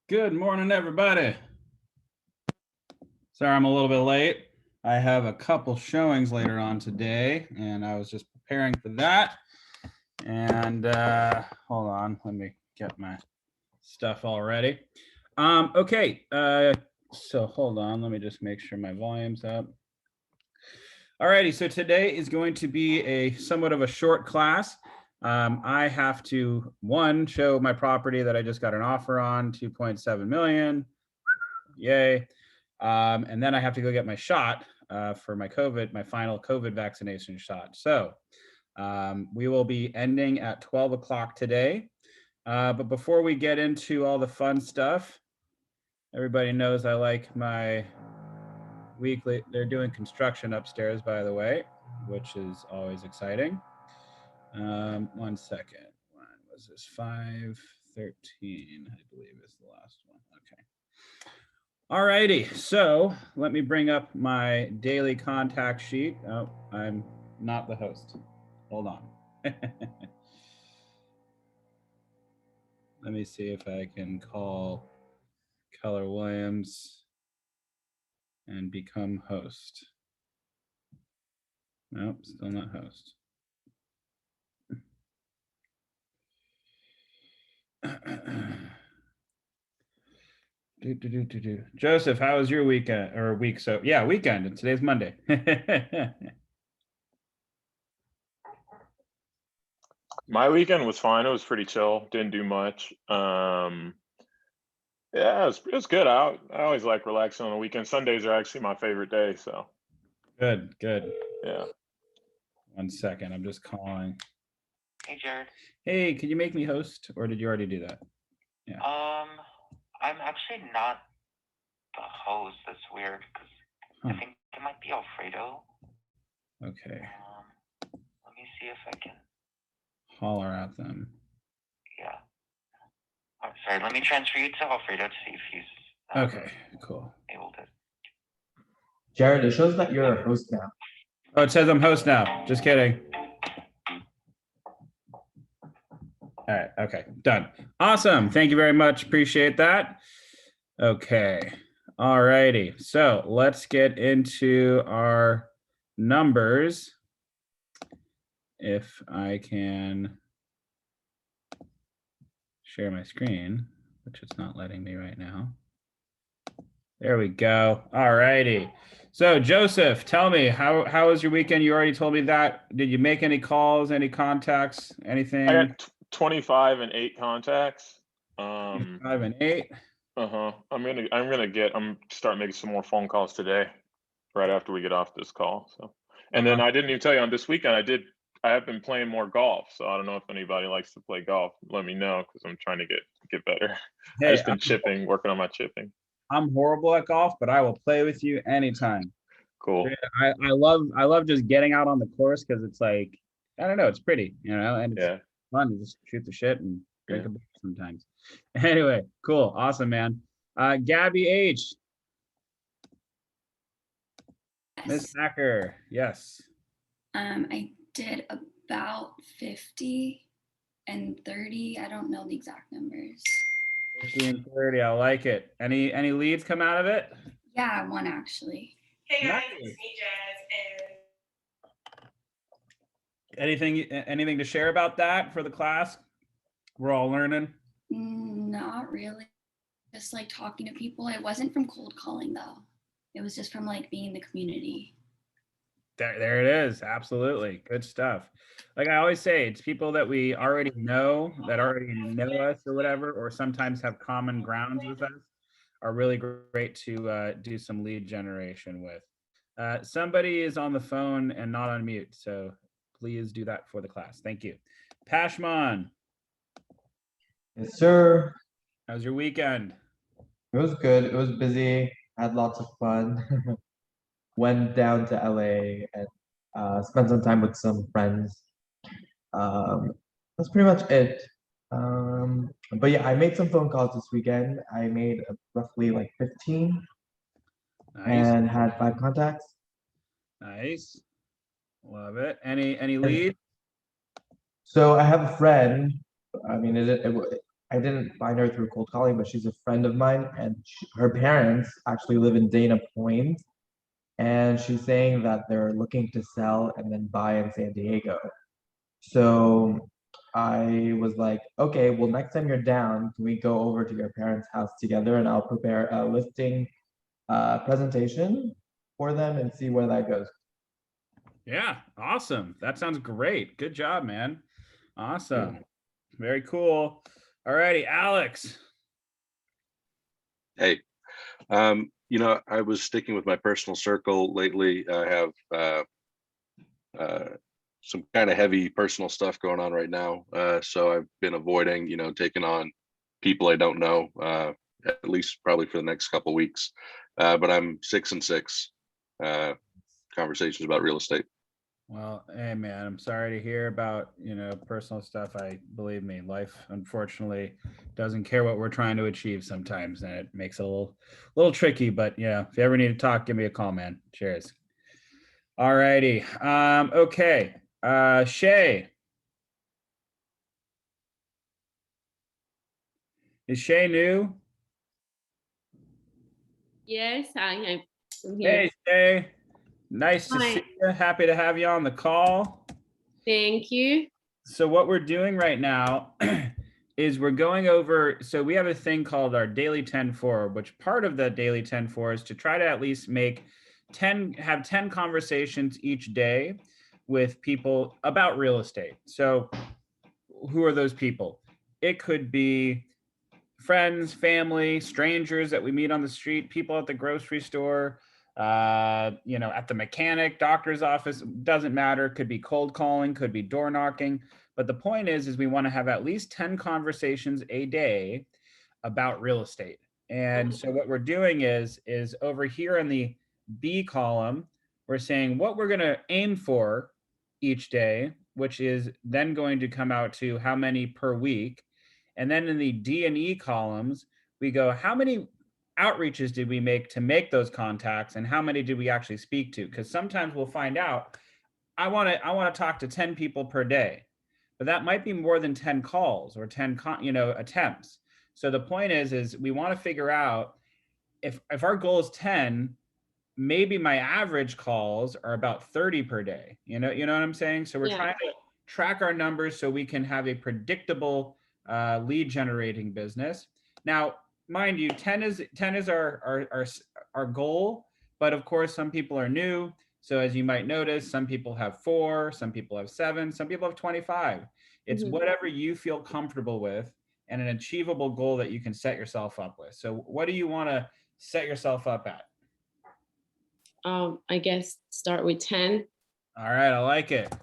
Good morning, everybody. Sorry, I'm a little bit late. I have a couple showings later on today, and I was just preparing for that. And hold on, let me get my stuff all ready. Okay, so hold on, let me just make sure my volume's up. Alrighty, so today is going to be a somewhat of a short class. I have to, one, show my property that I just got an offer on, 2.7 million. Yay. And then I have to go get my shot for my final COVID vaccination shot. So we will be ending at 12 o'clock today. But before we get into all the fun stuff, everybody knows I like my weekly, they're doing construction upstairs, by the way, which is always exciting. 1 second. When was this? 5:13, I believe is the last one. Okay. All righty, so let me bring up my daily contact sheet. Oh, I'm not the host. Hold on. Let me see if I can call Keller Williams and become host. Nope, still not host. Joseph, how was your weekend or week? So yeah, weekend, and today's Monday. My weekend was fine. It was pretty chill. Didn't do much. Yeah, it was good. I always like relaxing on the weekend. Sundays are actually my favorite day. So Good. yeah. 1 second, I'm just calling. Hey, Jared. Hey, can you make me host, or did you already do that? Yeah. I'm actually not the host. That's weird because I think it might be Alfredo. Okay. Let me see if I can holler at them. Yeah. I'm sorry. Let me transfer you to Alfredo to see if he's okay. Cool. Able to. Jared, it shows that you're a host now. Oh, it says I'm host now. Just kidding. All right. Okay. Done. Awesome. Thank you very much. Appreciate that. Okay. All righty. So let's get into our numbers. If I can share my screen, which it's not letting me right now. There we go. All righty. So Joseph, tell me, how was your weekend? You already told me that. Did you make any calls, any contacts, anything? I got 25 and 8 contacts. 5 and 8. I'm start making some more phone calls today, right after we get off this call. So, and then I didn't even tell you on this weekend I have been playing more golf. So I don't know if anybody likes to play golf. Let me know because I'm trying to get better. Hey, I've just been chipping, working on my chipping. I'm horrible at golf, but I will play with you anytime. Cool. I love just getting out on the course because it's like, I don't know, it's pretty, and it's fun to just shoot the shit and drink a beer sometimes. Anyway, cool, awesome, man. Gabby H. Miss Hacker, yes. I did about 50 and 30. I don't know the exact numbers. 50 and 30, I like it. Any leads come out of it? Yeah, one actually. Hey guys, it's me, Jazz, and anything to share about that for the class? We're all learning. Not really. Just like talking to people. It wasn't from cold calling though. It was just from like being in the community. There it is. Absolutely. Good stuff. Like I always say, it's people that we already know, that already know us or whatever, or sometimes have common grounds with us, are really great to do some lead generation with. Somebody is on the phone and not on mute, so please do that for the class. Thank you. Pashman. Yes, sir. How was your weekend? It was good. It was busy. Had lots of fun. Went down to LA and spent some time with some friends. That's pretty much it. But yeah, I made some phone calls this weekend. I made roughly like 15 and had 5 contacts. Nice. Love it. Any lead? So I have a friend. I mean, I didn't find her through cold calling, but she's a friend of mine, and her parents actually live in Dana Point, and she's saying that they're looking to sell and then buy in San Diego. So I was like, okay, well, next time you're down, can we go over to your parents' house together and I'll prepare a listing presentation for them and see where that goes. Yeah, awesome. That sounds great. Good job, man. Awesome. Very cool. All righty, Alex. Hey, I was sticking with my personal circle lately. I have some kind of heavy personal stuff going on right now. So I've been avoiding, taking on people I don't know, at least probably for the next couple of weeks. But I'm 6 and 6 conversations about real estate. Well, hey man, I'm sorry to hear about, personal stuff. Believe me, life unfortunately doesn't care what we're trying to achieve sometimes, and it makes it a little tricky, but if you ever need to talk, give me a call, man. Cheers. All righty. Okay. Shay. Is Shay new? Yes, I am here. Hey, Shay. Nice to Hi. see you. Happy to have you on the call. Thank you. So what we're doing right now is we're going over, so we have a thing called our daily 10-4, which part of the daily 10-4 is to try to at least have 10 conversations each day with people about real estate. So who are those people? It could be friends, family, strangers that we meet on the street, people at the grocery store, at the mechanic, doctor's office, doesn't matter. Could be cold calling, could be door knocking. But the point is we want to have at least 10 conversations a day about real estate. And so what we're doing is over here in the B column, we're saying what we're going to aim for each day, which is then going to come out to how many per week. And then in the D and E columns, we go, how many outreaches did we make to make those contacts, and how many did we actually speak to? Because sometimes we'll find out, I want to talk to 10 people per day, but that might be more than 10 calls or 10 attempts. So the point is we want to figure out if our goal is 10, maybe my average calls are about 30 per day. You know what I'm saying? So we're trying to track our numbers so we can have a predictable lead generating business. Now, mind you, 10 is our goal, but of course some people are new. So as you might notice, some people have 4, some people have 7, some people have 25. It's whatever you feel comfortable with and an achievable goal that you can set yourself up with. So what do you want to set yourself up at? I guess start with 10. All right, I like it.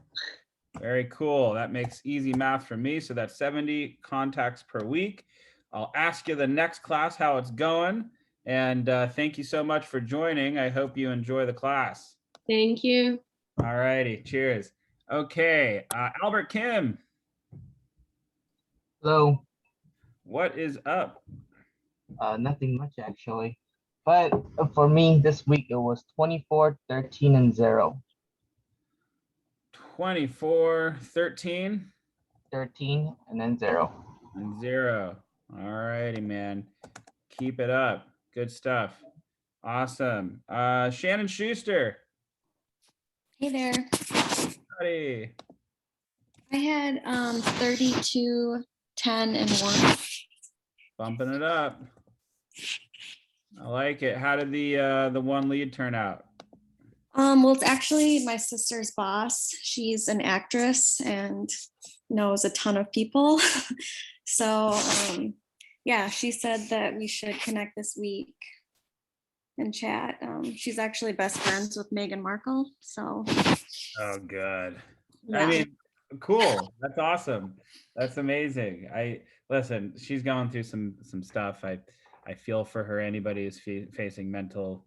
Very cool. That makes easy math for me. So that's 70 contacts per week. I'll ask you the next class how it's going. And thank you so much for joining. I hope you enjoy the class. Thank you. All righty. Cheers. Okay. Albert Kim. Hello. What is up? Nothing much actually. But for me this week it was 24, 13, and 0. 24, 13. 13 and then 0. And 0. All righty, man. Keep it up. Good stuff. Awesome. Shannon Schuster. Hey there. Howdy. I had 32, 10, and 1. Bumping it up. I like it. How did the one lead turn out? Well, it's actually my sister's boss. She's an actress and knows a ton of people. So yeah, she said that we should connect this week and chat. She's actually best friends with Meghan Markle. So Oh, good. yeah. I mean, cool. That's awesome. That's amazing. Listen, she's going through some stuff. I feel for her. Anybody who's facing mental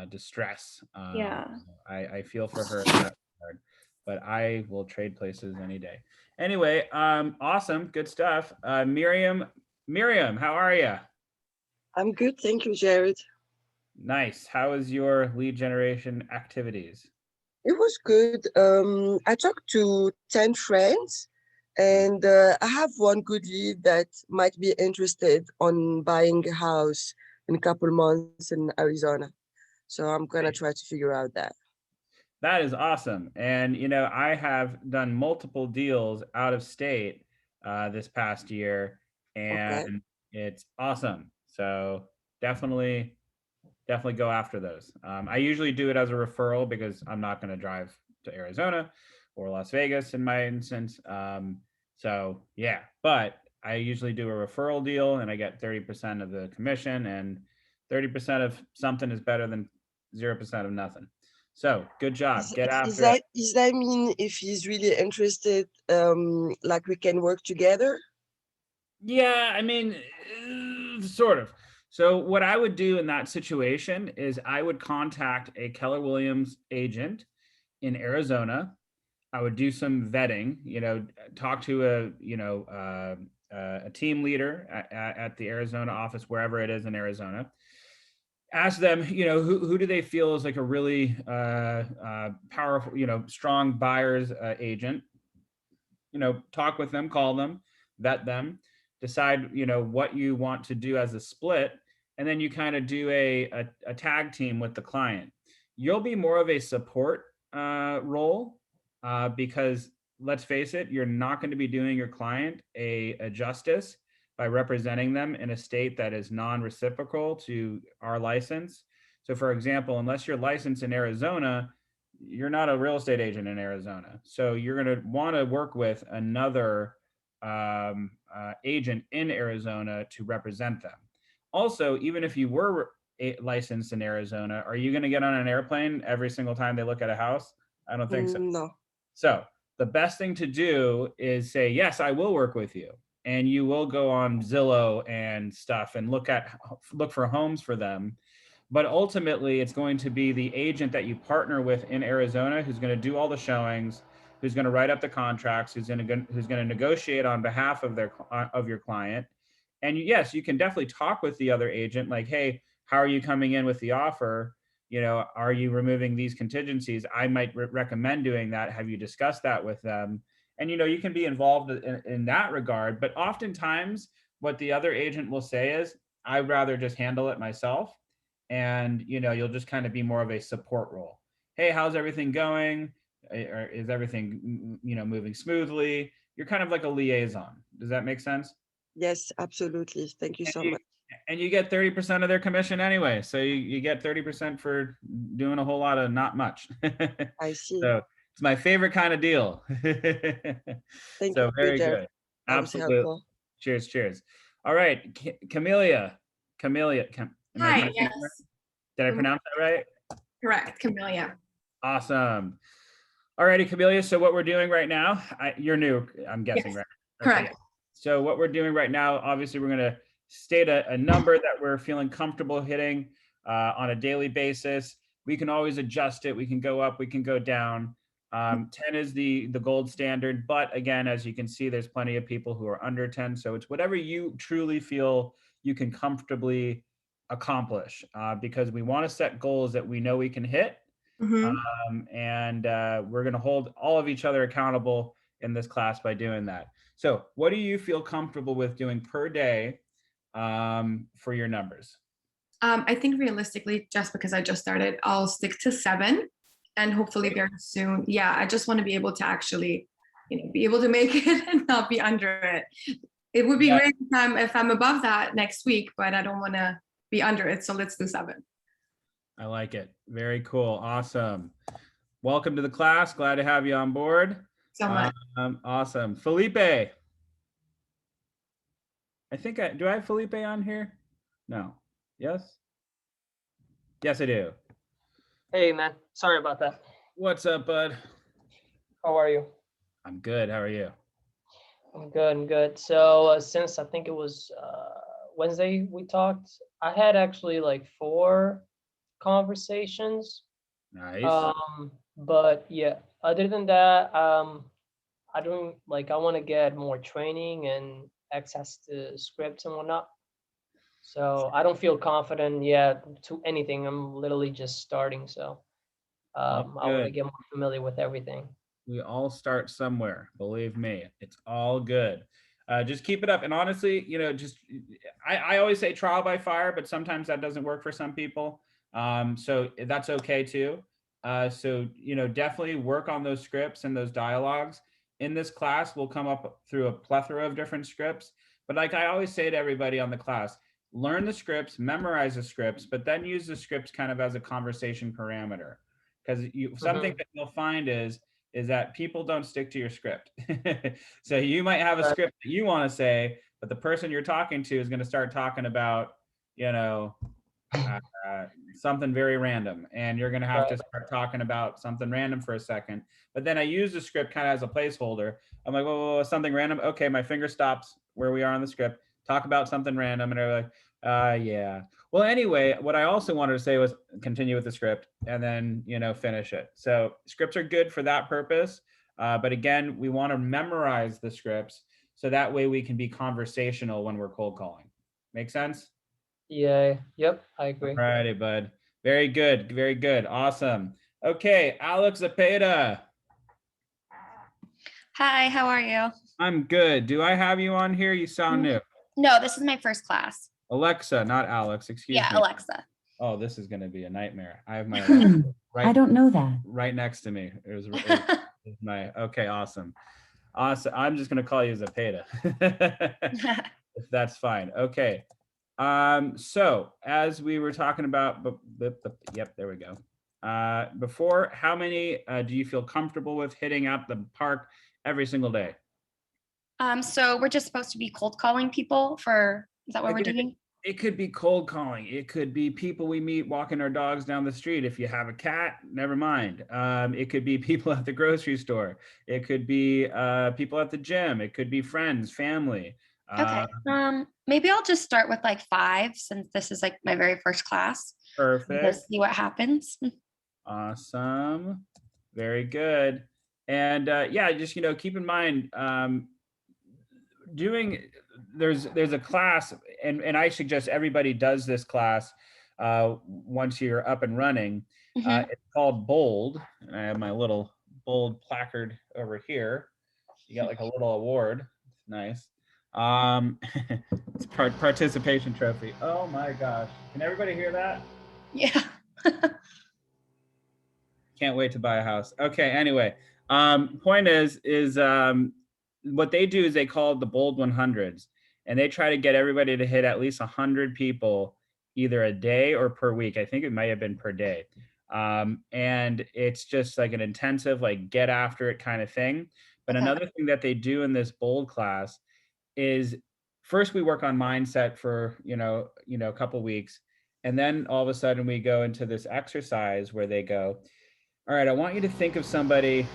distress. Yeah. I feel for her in that regard, but I will trade places any day. Anyway, awesome. Good stuff. Miriam, how are you? I'm good, thank you, Jared. Nice. How is your lead generation activities? It was good. I talked to 10 friends And I have one good lead that might be interested on buying a house in a couple months in Arizona. So I'm gonna try to figure out that. That is awesome. And, you know, I have done multiple deals out of state this past year, Okay. and it's awesome. So definitely, definitely go after those. I usually do it as a referral because I'm not going to drive to Arizona or Las Vegas in my instance. So yeah, but I usually do a referral deal and I get 30% of the commission, and 30% of something is better than 0% of nothing. So good job. Get after it. Is that mean if he's really interested, like we can work together? Yeah, I mean, sort of. So what I would do in that situation is I would contact a Keller Williams agent in Arizona. I would do some vetting, you know, talk to a team leader at the Arizona office, wherever it is in Arizona. Ask them, you know, who do they feel is like a really powerful, you know, strong buyer's agent. You know, talk with them, call them, vet them, decide, you know, what you want to do as a split, and then you kind of do a tag team with the client. You'll be more of a support role because let's face it, you're not going to be doing your client a justice by representing them in a state that is non-reciprocal to our license. So for example, unless you're licensed in Arizona, you're not a real estate agent in Arizona. So you're going to want to work with another agent in Arizona to represent them. Also, even if you were licensed in Arizona, are you going to get on an airplane every single time they look at a house? I don't think so. No. So the best thing to do is say, yes, I will work with you. And you will go on Zillow and stuff and look for homes for them. But ultimately, it's going to be the agent that you partner with in Arizona who's going to do all the showings, who's going to write up the contracts, who's going to negotiate on behalf of your client. And yes, you can definitely talk with the other agent, like, hey, how are you coming in with the offer? You know, are you removing these contingencies? I might recommend doing that. Have you discussed that with them? And you know, you can be involved in that regard. But oftentimes, what the other agent will say is, I'd rather just handle it myself. And you know, you'll just kind of be more of a support role. Hey, how's everything going? Or is everything, you know, moving smoothly? You're kind of like a liaison. Does that make sense? Yes, absolutely. Thank you so much. And you get 30% of their commission anyway. So you get 30% for doing a whole lot of not much. I see. So it's my favorite kind of deal. Thank So you, very Jared. good. That was Absolutely. helpful. Cheers, cheers. All right, Camellia. Am I Hi, pronouncing yes. that right? Did I pronounce that right? Correct, Camellia. Awesome. All righty, Camellia. So what we're doing right now, you're new, I'm guessing, Yes, right? correct. Okay. So what we're doing right now, obviously, we're going to state a number that we're feeling comfortable hitting on a daily basis. We can always adjust it. We can go up, we can go down. 10 is the gold standard. But again, as you can see, there's plenty of people who are under 10. So it's whatever you truly feel you can comfortably accomplish because we want to set goals that we know we can hit. And we're going to hold all of each other accountable in this class by doing that. So what do you feel comfortable with doing per day for your numbers? I think realistically, just because I just started, I'll stick to 7 and hopefully very soon. Yeah, I just want to be able to actually, you know, be able to make it and not be under it. It would be great if I'm above that next week, but I don't want to be under it. So let's do 7. I like it. Very cool. Awesome. Welcome to the class. Glad to have you on board. So much. Awesome. Felipe. I think do I have Felipe on here? No. Yes? Yes, I do. Hey, man. Sorry about that. What's up, bud? How are you? I'm good. How are you? I'm good. I'm good. So since I think it was Wednesday we talked, I had actually like 4 conversations. Nice. But yeah, other than that, I don't like. I want to get more training and access to scripts and whatnot. So I don't feel confident yet to anything. I'm literally just starting. So I want to Good. get more familiar with everything. We all start somewhere. Believe me, it's all good. Just keep it up. And honestly, just I always say trial by fire, but sometimes that doesn't work for some people. So that's okay too. So definitely work on those scripts and those dialogues. In this class, we'll come up through a plethora of different scripts. But like I always say to everybody on the class, learn the scripts, memorize the scripts, but then use the scripts kind of as a conversation parameter. Because something that you'll find is that people don't stick to your script. So you might have a script that you want to say, but the person you're talking to is going to start talking about, something very random, and you're going to have to start talking about something random for a second. But then I use the script kind of as a placeholder. I'm like, whoa, something random. Okay, my finger stops where we are on the script. Talk about something random, and they're like, yeah. Well, anyway, what I also wanted to say was continue with the script and then, finish it. So scripts are good for that purpose. But again, we want to memorize the scripts so that way we can be conversational when we're cold calling. Make sense? Yeah, yep, I agree. Alrighty, bud. Very good. Very good. Awesome. Okay, Alex Zapata. Hi, how are you? I'm good. Do I have you on here? You sound new. No, this is my first class. Alexa, not Alex. Excuse me. Yeah, Alexa. Oh, this is going to be a nightmare. I have my Alexa I don't know that. right next to me. It was my okay. Awesome. I'm just going to call you Zapata. If that's fine. Okay. So as we were talking about, yep, there we go. Before, how many do you feel comfortable with hitting at the park every single day? So we're just supposed to be cold calling people is that what we're doing? It could be cold calling. It could be people we meet walking our dogs down the street. If you have a cat, never mind. It could be people at the grocery store. It could be people at the gym. It could be friends, family. Okay. Maybe I'll just start with like 5 since this is like my very first class. Perfect. Just see what happens. Awesome. Very good. And yeah, just keep in mind there's a class, and I suggest everybody does this class once you're up and running. It's called Bold. And I have my little Bold placard over here. You got like a little award. It's nice. It's participation trophy. Oh my gosh. Can everybody hear that? Yeah. Can't wait to buy a house. Okay, anyway. Point is what they do is they call it the Bold 100s, and they try to get everybody to hit at least 100 people either a day or per week. I think it might have been per day. And it's just like an intensive, like get after it kind of thing. But another thing that they do in this Bold class is first we work on mindset for, a couple weeks. And then all of a sudden we go into this exercise where they go, all right, I want you to think of somebody.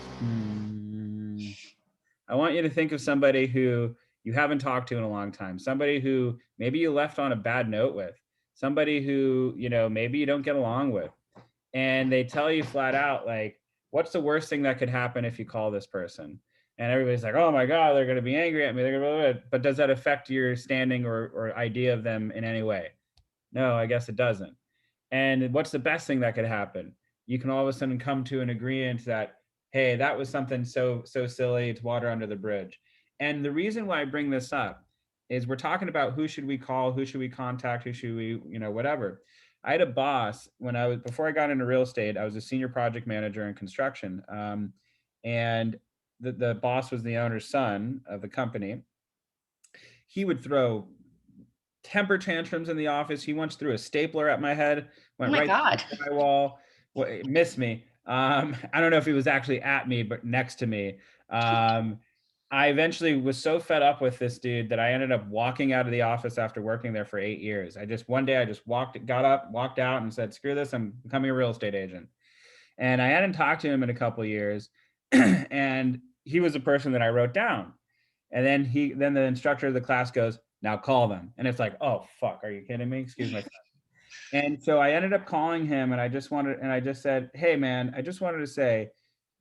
I want you to think of somebody who you haven't talked to in a long time, somebody who maybe you left on a bad note with, somebody who, maybe you don't get along with. And they tell you flat out, like, what's the worst thing that could happen if you call this person? And everybody's like, oh my God, they're going to be angry at me. They're going to, but does that affect your standing or idea of them in any way? No, I guess it doesn't. And what's the best thing that could happen? You can all of a sudden come to an agreement that, hey, that was something so silly, it's water under the bridge. And the reason why I bring this up is we're talking about who should we call, who should we contact, who should we, whatever. I had a boss before I got into real estate, I was a senior project manager in construction. And the boss was the owner's son of the company. He would throw temper tantrums in the office. He once threw a stapler at my head, went right through my wall, missed me. I don't know if he was actually at me, but next to me. I eventually was so fed up with this dude that I ended up walking out of the office after working there for 8 years. One day I just got up, walked out and said, screw this, I'm becoming a real estate agent. And I hadn't talked to him in a couple of years. And he was a person that I wrote down. And then the instructor of the class goes, now call them. And it's like, oh, fuck, are you kidding me? Excuse my. And so I ended up calling him and I just said, hey man, I just wanted to say,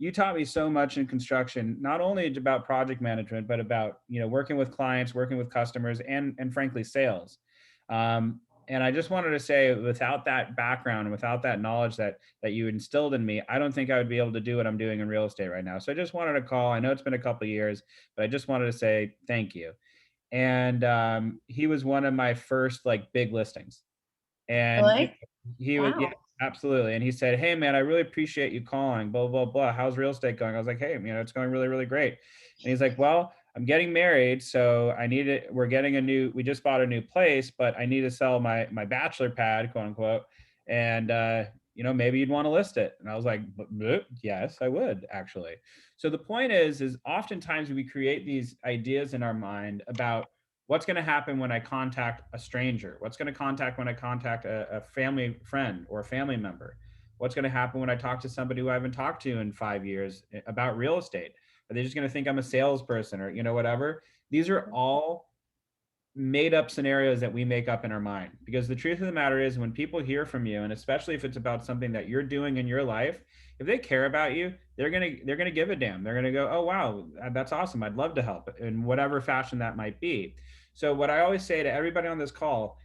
you taught me so much in construction, not only about project management, but about, working with clients, working with customers and frankly, sales. And And I just wanted to say, without that background, without that knowledge that you instilled in me, I don't think I would be able to do what I'm doing in real estate right now. So I just wanted to call. I know it's been a couple of years, but I just wanted to say thank you. And he was one of my first like big listings. And Really? he was, yeah, Wow. absolutely. And he said, "Hey man, I really appreciate you calling, blah, blah, blah. How's real estate going?" I was like, "Hey, it's going really, really great." And he's like, "Well, I'm getting married, so I need it. We just bought a new place, but I need to sell my bachelor pad, quote unquote. And maybe you'd want to list it." And I was like, "Yes, I would actually." So the point is oftentimes we create these ideas in our mind about what's going to happen when I contact a stranger, what's going to contact when I contact a family friend or a family member, what's going to happen when I talk to somebody who I haven't talked to in 5 years about real estate. Are they just going to think I'm a salesperson or whatever? These are all made up scenarios that we make up in our mind, because the truth of the matter is when people hear from you, and especially if it's about something that you're doing in your life, if they care about you, they're going to give a damn. They're going to go, "Oh wow, that's awesome, I'd love to help," in whatever fashion that might be. So what I always say to everybody on this call,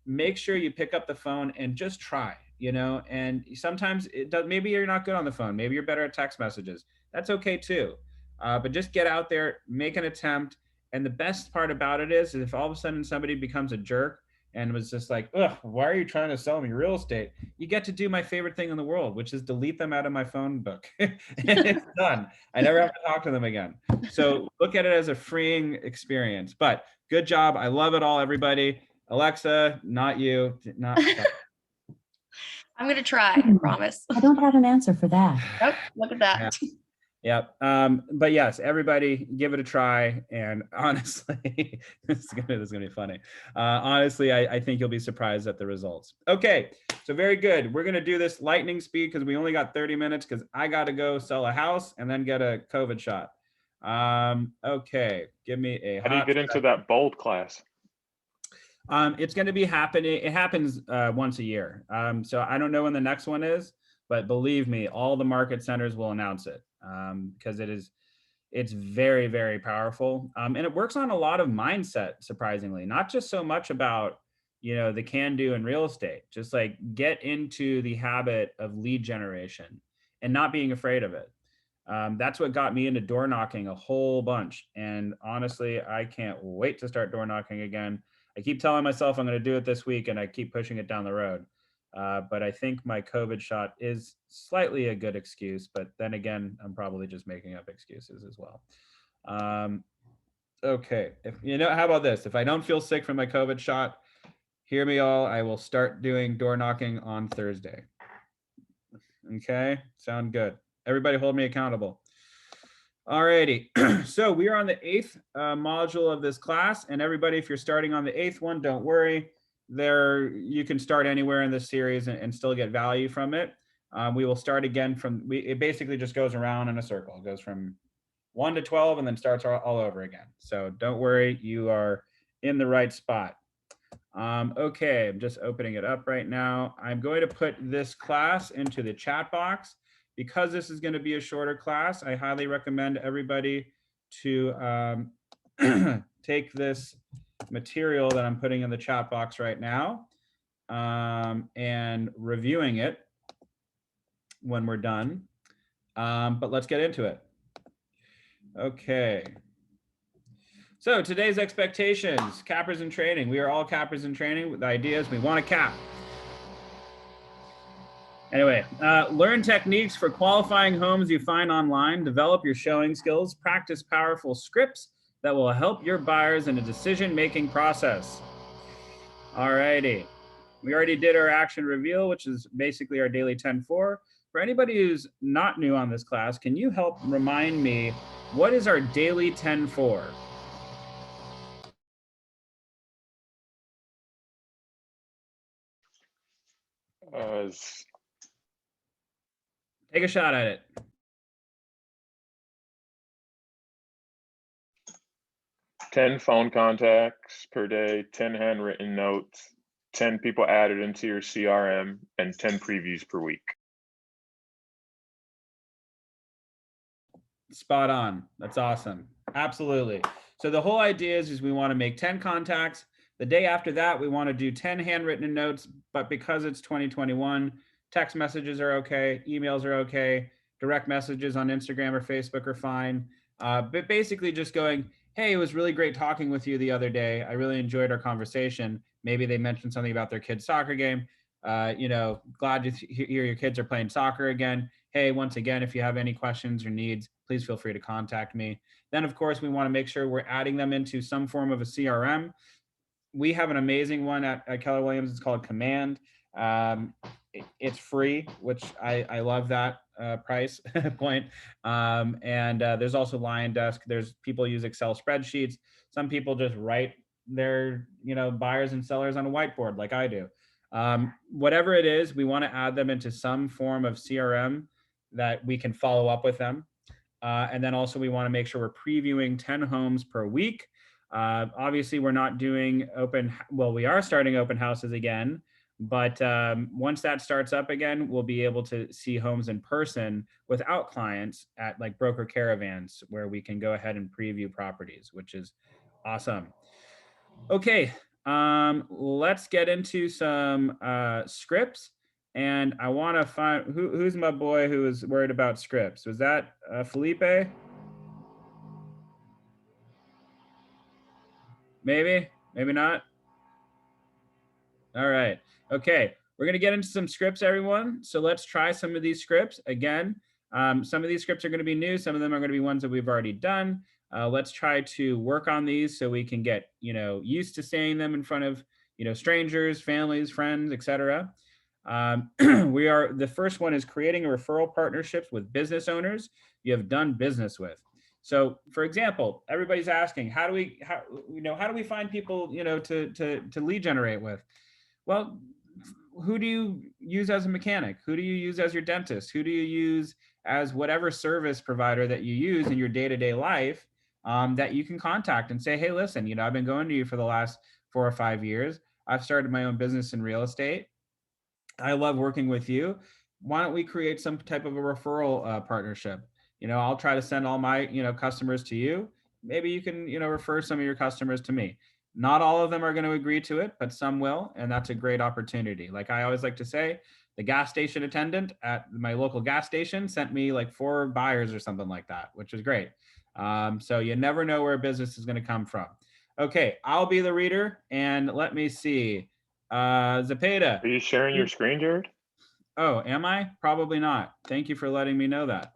make sure you pick up the phone and just try, and sometimes it does, maybe you're not good on the phone, maybe you're better at text messages, that's okay too. But just get out there, make an attempt. And the best part about it is if all of a sudden somebody becomes a jerk and was just like, "Ugh, why are you trying to sell me real estate?" You get to do my favorite thing in the world, which is delete them out of my phone book. And it's done. I never have to talk to them again. So look at it as a freeing experience. But good job. I love it all, everybody. Alexa, not you. Not. I'm going to try, I promise. I don't have an answer for that. Oh, look at that. Yep. But yes, everybody give it a try. And honestly, this is gonna be funny. Honestly, I think you'll be surprised at the results. Okay, so very good. We're gonna do this lightning speed because we only got 30 minutes because I gotta go sell a house and then get a COVID shot. Okay, give me a How do you get into that bold class? It's going to be happening. It happens once a year. So I don't know when the next one is, but believe me, all the market centers will announce it because it's very, very powerful. And it works on a lot of mindset, surprisingly, not just so much about, the can do in real estate, just like get into the habit of lead generation and not being afraid of it. That's what got me into door knocking a whole bunch. And honestly, I can't wait to start door knocking again. I keep telling myself I'm going to do it this week and I keep pushing it down the road. But I think my COVID shot is slightly a good excuse, but then again, I'm probably just making up excuses as well. Okay. How about this? If I don't feel sick from my COVID shot, hear me all, I will start doing door knocking on Thursday. Okay. Sound good. Everybody hold me accountable. Alrighty, so we are on the 8th module of this class, and everybody, if you're starting on the 8th one, don't worry. You can start anywhere in this series and still get value from it. We will start again it basically just goes around in a circle. It goes from 1 to 12 and then starts all over again. So don't worry, you are in the right spot. Okay, I'm just opening it up right now. I'm going to put this class into the chat box. Because this is going to be a shorter class, I highly recommend everybody to take this material that I'm putting in the chat box right now and reviewing it when we're done. But let's get into it. Okay. So today's expectations, cappers in training. We are all cappers in training. The idea is we want to cap. Anyway, learn techniques for qualifying homes you find online, develop your showing skills, practice powerful scripts that will help your buyers in a decision-making process. All righty. We already did our action reveal, which is basically our daily 10-4. For anybody who's not new on this class, can you help remind me, what is our daily 10-4? Take a shot at it. 10 phone contacts per day, 10 handwritten notes, 10 people added into your CRM, and 10 previews per week. Spot on. That's awesome. Absolutely. So the whole idea is we want to make 10 contacts, The day after that, we want to do 10 handwritten notes, but because it's 2021, text messages are okay, emails are okay, direct messages on Instagram or Facebook are fine. But basically just going, hey, it was really great talking with you the other day. I really enjoyed our conversation. Maybe they mentioned something about their kid's soccer game. Glad to hear your kids are playing soccer again. Hey, once again, if you have any questions or needs, please feel free to contact me. Then, of course, we want to make sure we're adding them into some form of a CRM. We have an amazing one at Keller Williams. It's called Command. It's free, which I love that price point. There's also Lion Desk. There's people use Excel spreadsheets. Some people just write their buyers and sellers on a whiteboard like I do. Whatever it is, we want to add them into some form of CRM that we can follow up with them. And then also we want to make sure we're previewing 10 homes per week. Obviously, we're not doing we are starting open houses again, but once that starts up again, we'll be able to see homes in person without clients at like broker caravans where we can go ahead and preview properties, which is awesome. Okay, let's get into some scripts. And I want to find who's my boy who was worried about scripts. Was that Felipe? Maybe not. All right. Okay. We're going to get into some scripts, everyone. So let's try some of these scripts. Again, some of these scripts are going to be new. Some of them are going to be ones that we've already done. Let's try to work on these so we can get, used to saying them in front of, strangers, families, friends, etc. The first one is creating referral partnerships with business owners you have done business with. So, for example, everybody's asking, how do we find people, to lead generate with? Well, who do you use as a mechanic? Who do you use as your dentist? Who do you use as whatever service provider that you use in your day-to-day life that you can contact and say, hey, listen, I've been going to you for the last 4 or 5 years. I've started my own business in real estate. I love working with you. Why don't we create some type of a referral partnership? I'll try to send all my, customers to you. Maybe you can, refer some of your customers to me. Not all of them are going to agree to it, but some will. And that's a great opportunity. Like I always like to say, the gas station attendant at my local gas station sent me like 4 buyers or something like that, which is great. So you never know where a business is going to come from. Okay, I'll be the reader. And let me see. Zepeda. Are you sharing your screen, Jared? Oh, am I? Probably not. Thank you for letting me know that.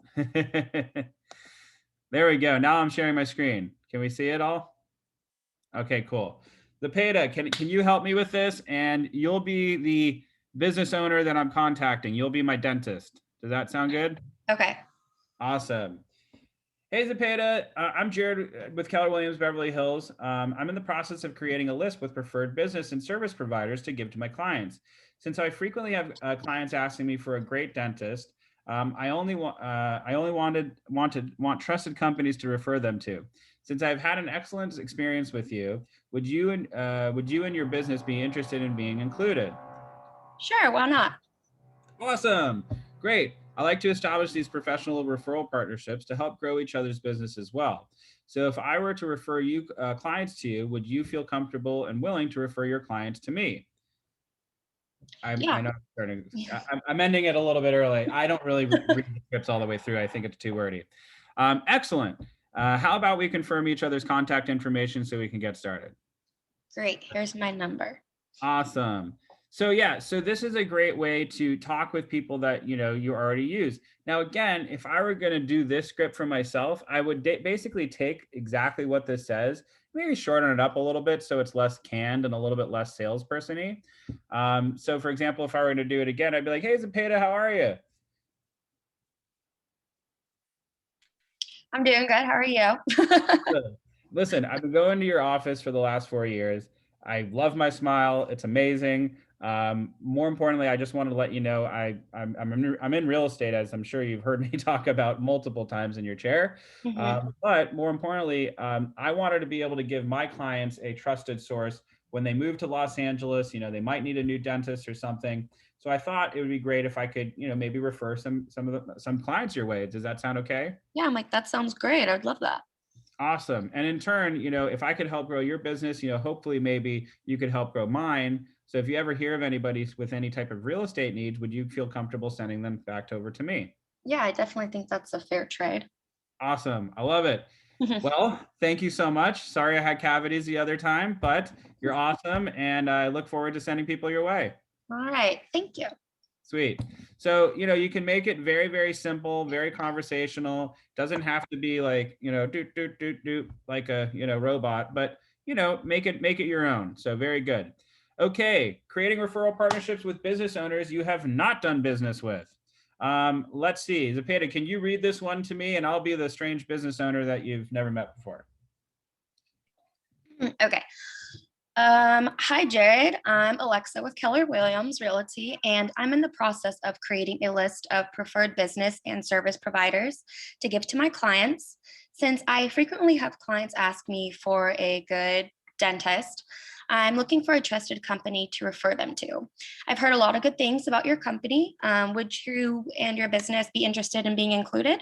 There we go. Now I'm sharing my screen. Can we see it all? Okay, cool. Zepeda, can you help me with this? And you'll be the business owner that I'm contacting. You'll be my dentist. Does that sound good? Okay. Awesome. Hey, Zepeda. I'm Jared with Keller Williams Beverly Hills. I'm in the process of creating a list with preferred business and service providers to give to my clients. Since I frequently have clients asking me for a great dentist, I only want trusted companies to refer them to. Since I've had an excellent experience with you, would you and your business be interested in being included? Sure, why not? Awesome. Great. I like to establish these professional referral partnerships to help grow each other's business as well. So if I were to refer you clients to you, would you feel comfortable and willing to refer your clients to me? I know I'm ending it a little bit early. I don't really read the scripts all the way through. I think it's too wordy. Excellent. How about we confirm each other's contact information so we can get started? Great. Here's my number. Awesome. So yeah, so this is a great way to talk with people that you already use. Now again, if I were going to do this script for myself, I would basically take exactly what this says, maybe shorten it up a little bit so it's less canned and a little bit less salesperson-y. So for example, if I were to do it again, I'd be like, hey, Zepeda, how are you? I'm doing good. How are you? Listen, I've been going to your office for the last 4 years. I love my smile. It's amazing. More importantly, I just wanted to let you know I'm in real estate, as I'm sure you've heard me talk about multiple times in your chair. Mm-hmm. But more importantly, I wanted to be able to give my clients a trusted source when they move to Los Angeles. They might need a new dentist or something. So I thought it would be great if I could, maybe refer some clients your way. Does that sound okay? Yeah, I'm like, that sounds great. I'd love that. Awesome. And in turn, if I could help grow your business, hopefully maybe you could help grow mine. So if you ever hear of anybody with any type of real estate needs, would you feel comfortable sending them back over to me? Yeah, I definitely think that's a fair trade. Awesome. I love it. Well, thank you so much. Sorry I had cavities the other time, but you're awesome. And I look forward to sending people your way. All right. Thank you. Sweet. So, you can make it very, very simple, very conversational. Doesn't have to be like, doot, doot, doot, doot, like a, robot, but, make it your own. So very good. Okay. Creating referral partnerships with business owners you have not done business with. Let's see. Zepeda, can you read this one to me, and I'll be the strange business owner that you've never met before. Okay. Hi, Jared. I'm Alexa with Keller Williams Realty, and I'm in the process of creating a list of preferred business and service providers to give to my clients. Since I frequently have clients ask me for a good dentist, I'm looking for a trusted company to refer them to. I've heard a lot of good things about your company. Would you and your business be interested in being included?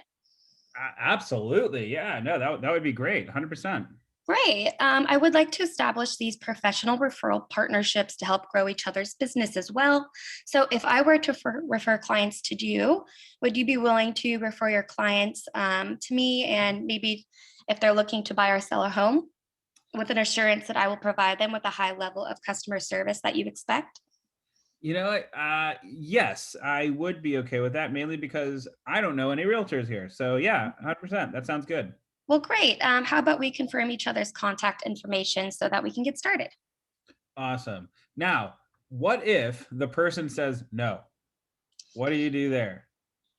Absolutely. Yeah, no, that would be great. 100%. Great. I would like to establish these professional referral partnerships to help grow each other's business as well. So if I were to refer clients to you, would you be willing to refer your clients to me, and maybe if they're looking to buy or sell a home, with an assurance that I will provide them with a high level of customer service that you expect? Yes, I would be okay with that, mainly because I don't know any realtors here. So yeah, 100%. That sounds good. Well, great. How about we confirm each other's contact information so that we can get started? Awesome. Now, what if the person says no? What do you do there?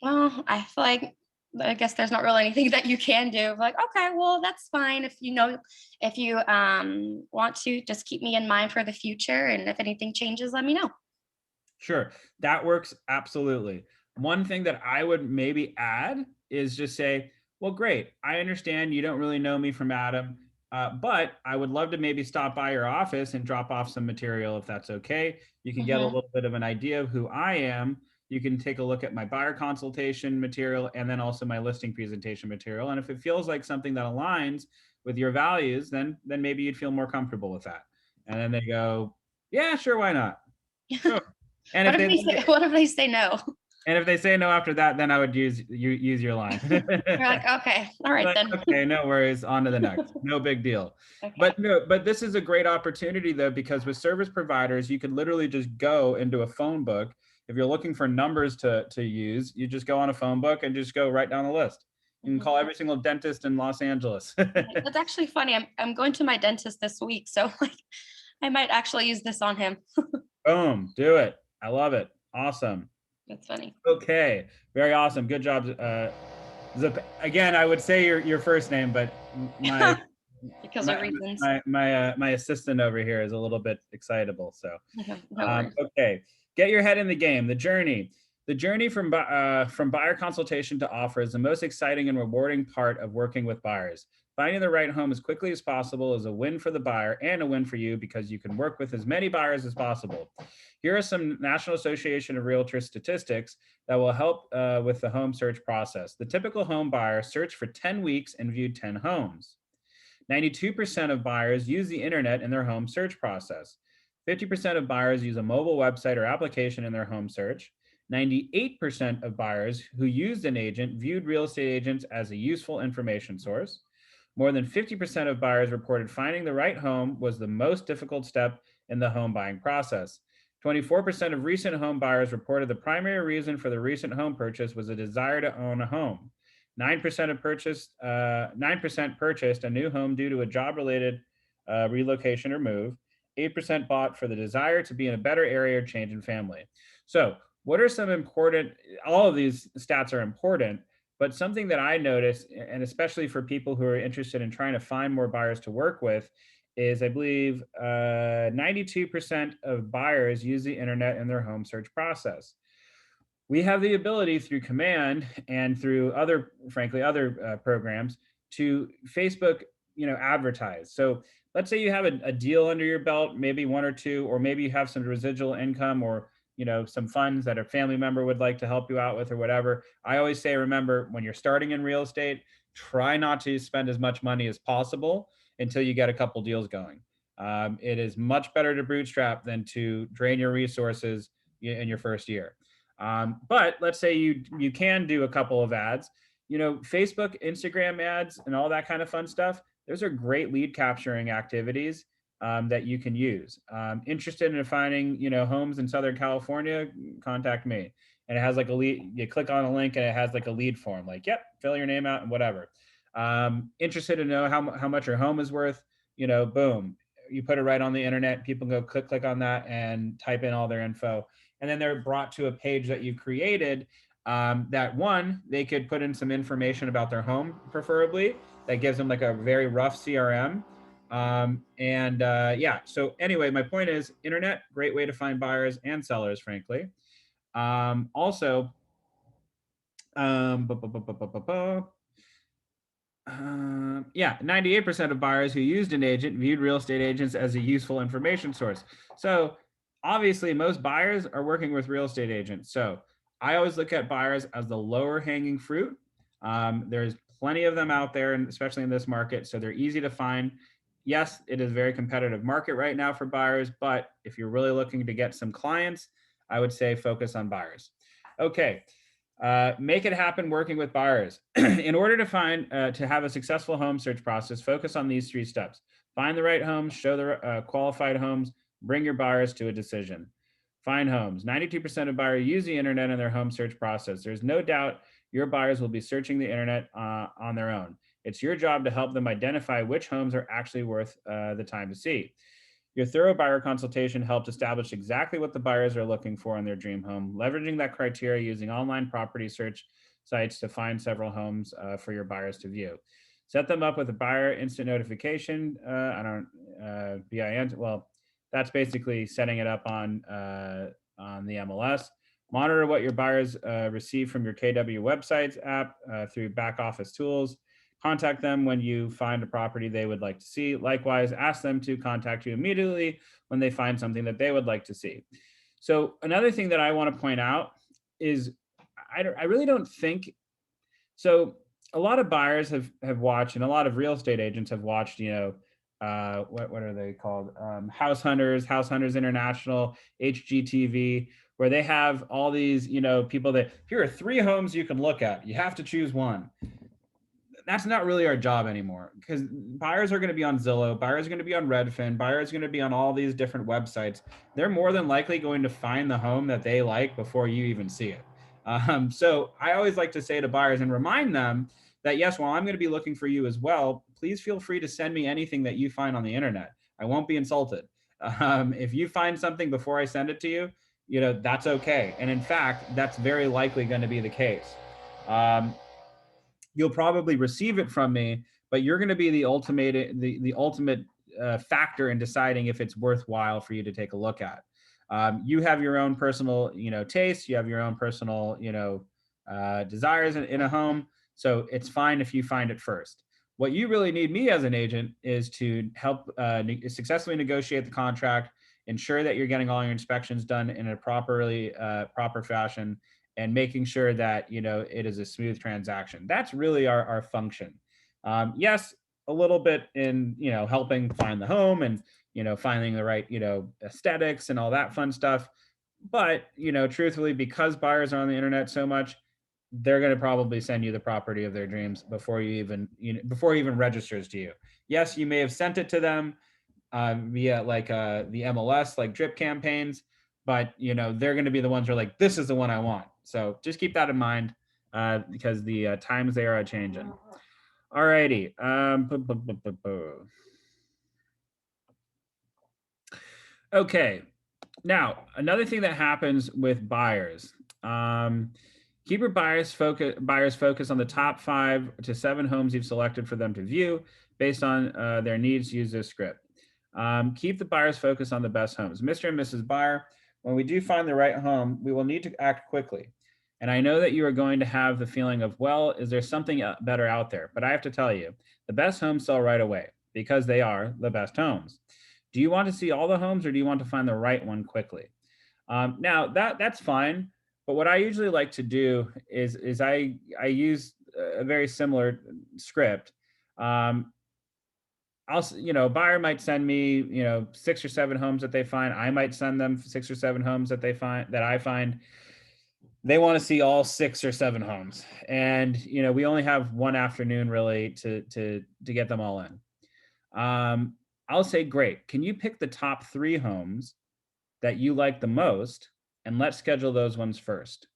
Well, I guess there's not really anything that you can do. Like, okay, well, that's fine. If you want to, just keep me in mind for the future. And if anything changes, let me know. Sure, that works absolutely. One thing that I would maybe add is just say, well, great. I understand you don't really know me from Adam, but I would love to maybe stop by your office and drop off some material if that's okay. You can get a little bit of an idea of who I am. You can take a look at my buyer consultation material and then also my listing presentation material. And if it feels like something that aligns with your values, then maybe you'd feel more comfortable with that. And then they go, yeah, sure, why not? Sure. And what if they say no? And if they say no after that, then I would use your line. You're like, okay, all right, then. Okay, no worries. On to the next. No big deal. Okay. But this is a great opportunity though, because with service providers, you can literally just go into a phone book. If you're looking for numbers to use, you just go on a phone book and just go right down the list. You can call every single dentist in Los Angeles. That's actually funny. I'm going to my dentist this week, so I might actually use this on him. Boom, do it. I love it. Awesome. That's funny. Okay, very awesome. Good job. Again, I would say your first name, but because of reasons. My assistant over here is a little bit excitable. So No okay, get your head in the game. The journey from buyer consultation to offer is the most exciting and rewarding part of working with buyers. Finding the right home as quickly as possible is a win for the buyer and a win for you, because you can work with as many buyers as possible. Here are some National Association of Realtors statistics that will help with the home search process. The typical home buyer searched for 10 weeks and viewed 10 homes. 92% of buyers use the internet in their home search process. 50% of buyers use a mobile website or application in their home search. 98% of buyers who used an agent viewed real estate agents as a useful information source. More than 50% of buyers reported finding the right home was the most difficult step in the home buying process. 24% of recent home buyers reported the primary reason for the recent home purchase was a desire to own a home. 9% purchased a new home due to a job-related relocation or move. 8% bought for the desire to be in a better area or change in family. So what are some important, all of these stats are important, but something that I noticed, and especially for people who are interested in trying to find more buyers to work with, is I believe 92% of buyers use the internet in their home search process. We have the ability through Command and through other programs to Facebook, advertise. So let's say you have a deal under your belt, maybe one or two, or maybe you have some residual income, or you know, some funds that a family member would like to help you out with or whatever. I always say, remember, when you're starting in real estate, try not to spend as much money as possible until you get a couple deals going. It is much better to bootstrap than to drain your resources in your first year. But let's say you can do a couple of ads, you know, Facebook, Instagram ads, and all that kind of fun stuff. Those are great lead capturing activities that you can use. Interested in finding, you know, homes in Southern California? Contact me. And it has like a lead. You click on a link and it has like a lead form. Like, yep, fill your name out and whatever. Interested to know how much your home is worth? You know, boom. You put it right on the internet. People go click on that and type in all their info, and then they're brought to a page that you created. That one, they could put in some information about their home, preferably. That gives them like a very rough CRM. Yeah, so anyway, my point is internet, great way to find buyers and sellers, frankly. Also, yeah, 98% of buyers who used an agent viewed real estate agents as a useful information source. So obviously most buyers are working with real estate agents. So I always look at buyers as the lower hanging fruit. There's plenty of them out there, and especially in this market. So they're easy to find. Yes, it is a very competitive market right now for buyers, but if you're really looking to get some clients, I would say focus on buyers. Okay. Make it happen working with buyers. In order to have a successful home search process, focus on these 3 steps. Find the right homes, show the qualified homes, bring your buyers to a decision. Find homes. 92% of buyers use the internet in their home search process. There's no doubt your buyers will be searching the internet on their own. It's your job to help them identify which homes are actually worth the time to see. Your thorough buyer consultation helps establish exactly what the buyers are looking for in their dream home, leveraging that criteria using online property search sites to find several homes for your buyers to view. Set them up with a buyer instant notification. BIN. Well, that's basically setting it up on the MLS. Monitor what your buyers receive from your KW websites app through back office tools. Contact them when you find a property they would like to see. Likewise, ask them to contact you immediately when they find something that they would like to see. So another thing that I want to point out is I really don't think, so a lot of buyers have watched, and a lot of real estate agents have watched, you know, what are they called? House Hunters International, HGTV, where they have all these, you know, people that, here are 3 homes you can look at. You have to choose one. That's not really our job anymore, because buyers are going to be on Zillow, buyers are going to be on Redfin, buyers are going to be on all these different websites. They're more than likely going to find the home that they like before you even see it. So I always like to say to buyers and remind them that, yes, while I'm going to be looking for you as well, please feel free to send me anything that you find on the internet. I won't be insulted. If you find something before I send it to you, you know, that's okay. And in fact, that's very likely going to be the case. You'll probably receive it from me, but you're going to be the ultimate factor in deciding if it's worthwhile for you to take a look at. You have your own personal, you know, taste. You have your own personal, you know, desires in a home. So it's fine if you find it first. What you really need me as an agent is to help successfully negotiate the contract, ensure that you're getting all your inspections done in a proper fashion, and making sure that, you know, it is a smooth transaction. That's really our function. Yes, a little bit in, you know, helping find the home and, you know, finding the right, you know, aesthetics and all that fun stuff. But, you know, truthfully, because buyers are on the internet so much, they're going to probably send you the property of their dreams before you even, you know, before it even registers to you. Yes, you may have sent it to them via like the MLS, like drip campaigns, but, you know, they're going to be the ones who are like, this is the one I want. So just keep that in mind because the times they are changing. All righty. Okay. Now, another thing that happens with buyers, keep your buyers focus on the top 5 to 7 homes you've selected for them to view based on their needs. Use this script. Keep the buyers focused on the best homes. Mr. and Mrs. Buyer, when we do find the right home, we will need to act quickly. And I know that you are going to have the feeling of, well, is there something better out there? But I have to tell you, the best homes sell right away because they are the best homes. Do you want to see all the homes or do you want to find the right one quickly? Now that's fine, but what I usually like to do is I use a very similar script. Buyer might send me, 6 or 7 homes that they find. I might send them 6 or 7 homes that I find. They want to see all 6 or 7 homes, and we only have one afternoon really to get them all in. I'll say, great. Can you pick the top 3 homes that you like the most, and let's schedule those ones first.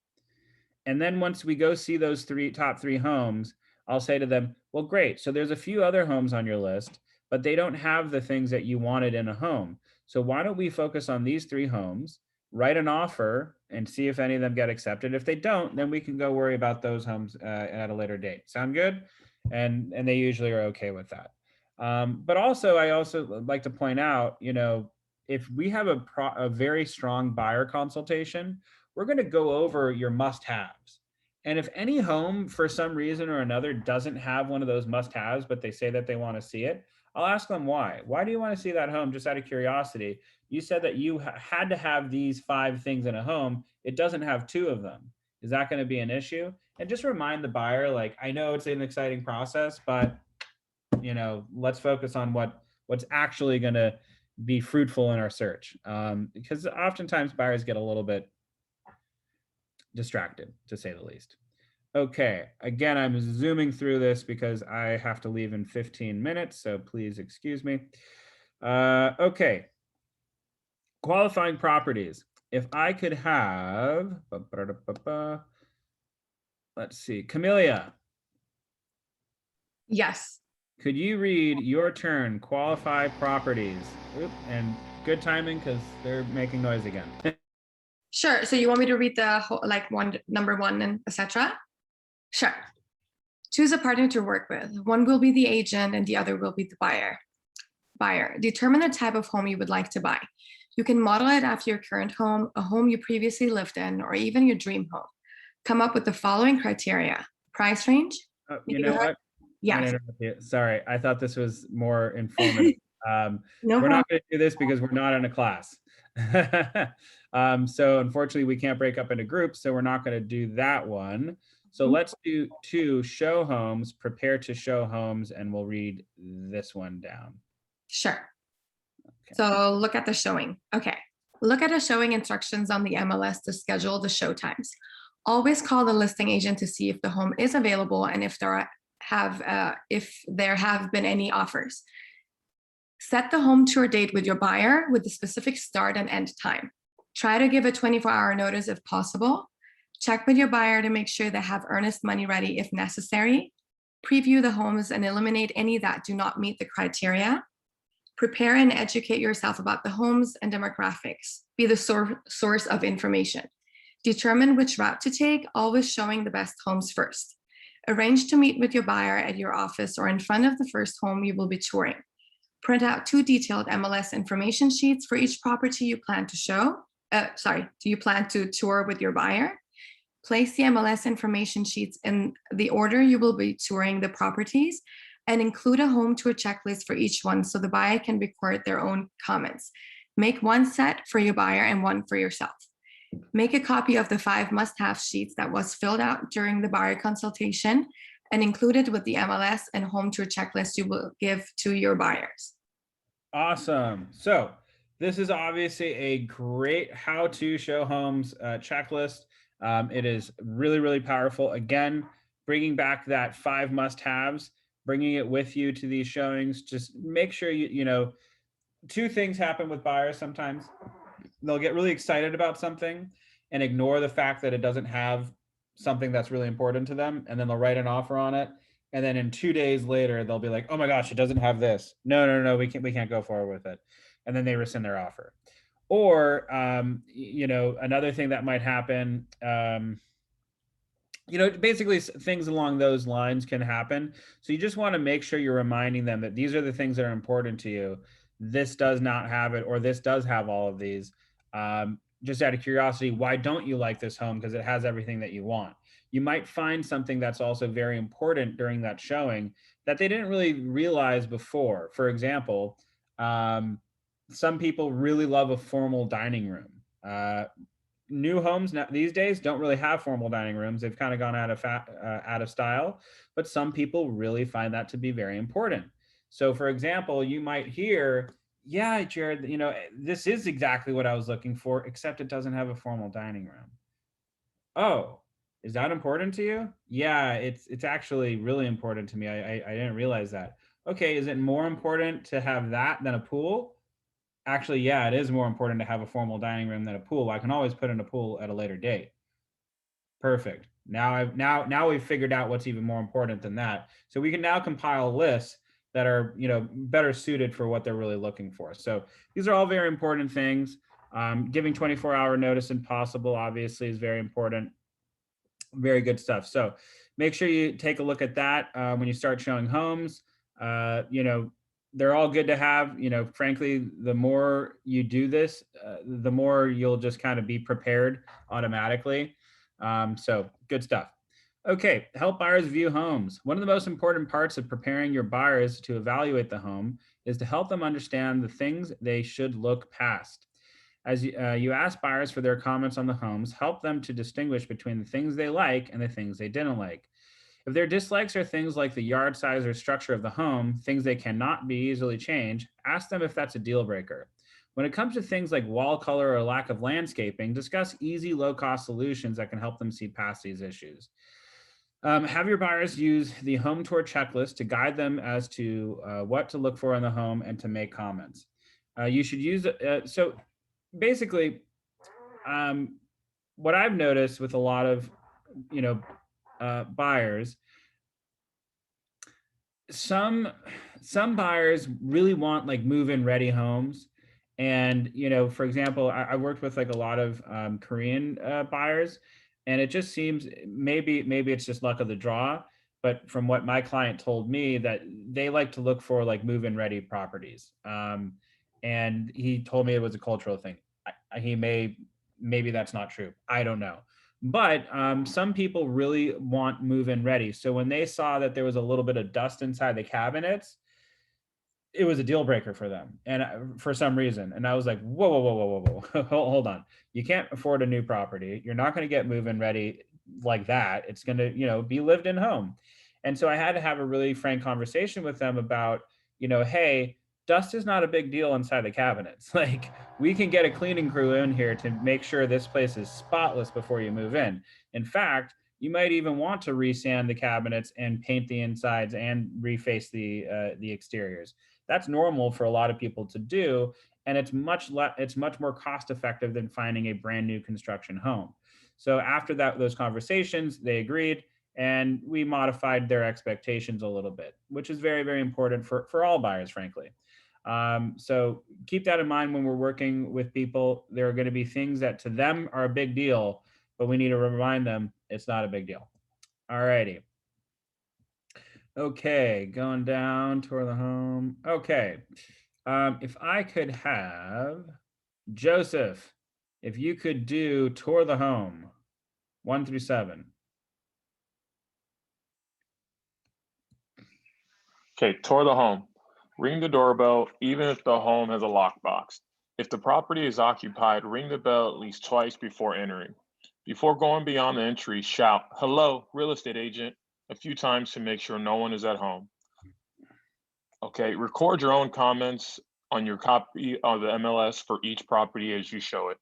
And then once we go see those top 3 homes, I'll say to them, well, great. So there's a few other homes on your list, but they don't have the things that you wanted in a home. So why don't we focus on these 3 homes, write an offer, and see if any of them get accepted. If they don't, then we can go worry about those homes at a later date. Sound good? And they usually are okay with that. But also, I also like to point out, if we have a very strong buyer consultation, we're going to go over your must-haves. And if any home, for some reason or another, doesn't have one of those must-haves, but they say that they want to see it, I'll ask them why. Why do you want to see that home? Just out of curiosity. You said that you had to have these 5 things in a home. It doesn't have 2 of them. Is that going to be an issue? And just remind the buyer, like, I know it's an exciting process, but let's focus on what's actually going to be fruitful in our search, because oftentimes buyers get a little bit distracted, to say the least. Okay, again, I'm zooming through this because I have to leave in 15 minutes, so please excuse me. Okay, qualifying properties. If I could have, let's see, Camellia. Yes. Could you read your turn, qualify properties? Oop, and good timing because they're making noise again. Sure. So you want me to read the whole, like number 1 and etc.? Sure. Choose a partner to work with. One will be the agent and the other will be the buyer. Determine the type of home you would like to buy. You can model it after your current home, a home you previously lived in, or even your dream home. Come up with the following criteria. Price range. You know what? Yes. Sorry, I thought this was more informative. We're not going to do this because we're not in a class. So unfortunately, we can't break up into groups, so we're not going to do that one. So let's do 2 show homes, prepare to show homes, and we'll read this one down. Sure. Okay. So look at the showing. Okay. Look at the showing instructions on the MLS to schedule the show times. Always call the listing agent to see if the home is available and if there have been any offers. Set the home tour date with your buyer with the specific start and end time. Try to give a 24-hour notice if possible. Check with your buyer to make sure they have earnest money ready if necessary. Preview the homes and eliminate any that do not meet the criteria. Prepare and educate yourself about the homes and demographics. Be the source of information. Determine which route to take, always showing the best homes first. Arrange to meet with your buyer at your office or in front of the first home you will be touring. Print out 2 detailed MLS information sheets for each property you plan to show. You plan to tour with your buyer. Place the MLS information sheets in the order you will be touring the properties and include a home tour checklist for each one so the buyer can record their own comments. Make 1 set for your buyer and 1 for yourself. Make a copy of the 5 must-have sheets that was filled out during the buyer consultation and include it with the MLS and home tour checklist you will give to your buyers. Awesome. So this is obviously a great how to show homes checklist. It is really, really powerful. Again, bringing back that 5 must-haves, bringing it with you to these showings. Just make sure 2 things happen with buyers sometimes. They'll get really excited about something and ignore the fact that it doesn't have something that's really important to them. And then they'll write an offer on it. And then in 2 days later, they'll be like, oh my gosh, it doesn't have this. No, we can't go forward with it. And then they rescind their offer. Or, another thing that might happen, basically things along those lines can happen. So you just want to make sure you're reminding them that these are the things that are important to you. This does not have it, or this does have all of these. Just out of curiosity, why don't you like this home? Because it has everything that you want. You might find something that's also very important during that showing that they didn't really realize before. For example, some people really love a formal dining room. New homes now, these days don't really have formal dining rooms. They've kind of gone out of style, but some people really find that to be very important. So for example, you might hear, yeah, Jared, this is exactly what I was looking for, except it doesn't have a formal dining room. Oh, is that important to you? Yeah, it's actually really important to me. I didn't realize that. Okay, is it more important to have that than a pool? Actually, yeah, it is more important to have a formal dining room than a pool. I can always put in a pool at a later date. Perfect. Now we've figured out what's even more important than that. So we can now compile lists that are, better suited for what they're really looking for. So these are all very important things. Giving 24-hour notice and possible, obviously, is very important. Very good stuff. So make sure you take a look at that when you start showing homes. They're all good to have. Frankly, the more you do this, the more you'll just kind of be prepared automatically. So good stuff. Okay, help buyers view homes. One of the most important parts of preparing your buyers to evaluate the home is to help them understand the things they should look past. As you ask buyers for their comments on the homes, help them to distinguish between the things they like and the things they didn't like. If their dislikes are things like the yard size or structure of the home, things they cannot be easily changed, ask them if that's a deal breaker. When it comes to things like wall color or lack of landscaping, discuss easy, low-cost solutions that can help them see past these issues. Have your buyers use the home tour checklist to guide them as to what to look for in the home and to make comments. You should use so basically, what I've noticed with a lot of buyers, some buyers really want like move-in ready homes. And for example, I worked with like a lot of Korean buyers, and it just seems maybe it's just luck of the draw, but from what my client told me, that they like to look for like move-in ready properties. And he told me it was a cultural thing. Maybe that's not true. I don't know. But some people really want move-in ready. So when they saw that there was a little bit of dust inside the cabinets, it was a deal breaker for them, and for some reason. And I was like, whoa, whoa, whoa, whoa, whoa, whoa. Hold on. You can't afford a new property. You're not going to get move-in ready like that. It's going to, be lived in home. And so I had to have a really frank conversation with them about, hey, dust is not a big deal inside the cabinets. Like, we can get a cleaning crew in here to make sure this place is spotless before you move in. In fact, you might even want to resand the cabinets and paint the insides and reface the exteriors. That's normal for a lot of people to do, and it's much more cost effective than finding a brand new construction home. So after those conversations, they agreed, and we modified their expectations a little bit, which is very, very important for all buyers, frankly. So keep that in mind when we're working with people. There are going to be things that to them are a big deal, but we need to remind them it's not a big deal. All righty. Okay, going down toward the home. Okay. If I could have Joseph, if you could do tour the home 1 through 7. Okay, tour the home. Ring the doorbell, even if the home has a lockbox. If the property is occupied, ring the bell at least twice before entering. Before going beyond the entry, shout, "Hello, real estate agent," a few times to make sure no one is at home. Okay, record your own comments on your copy of the MLS for each property as you show it.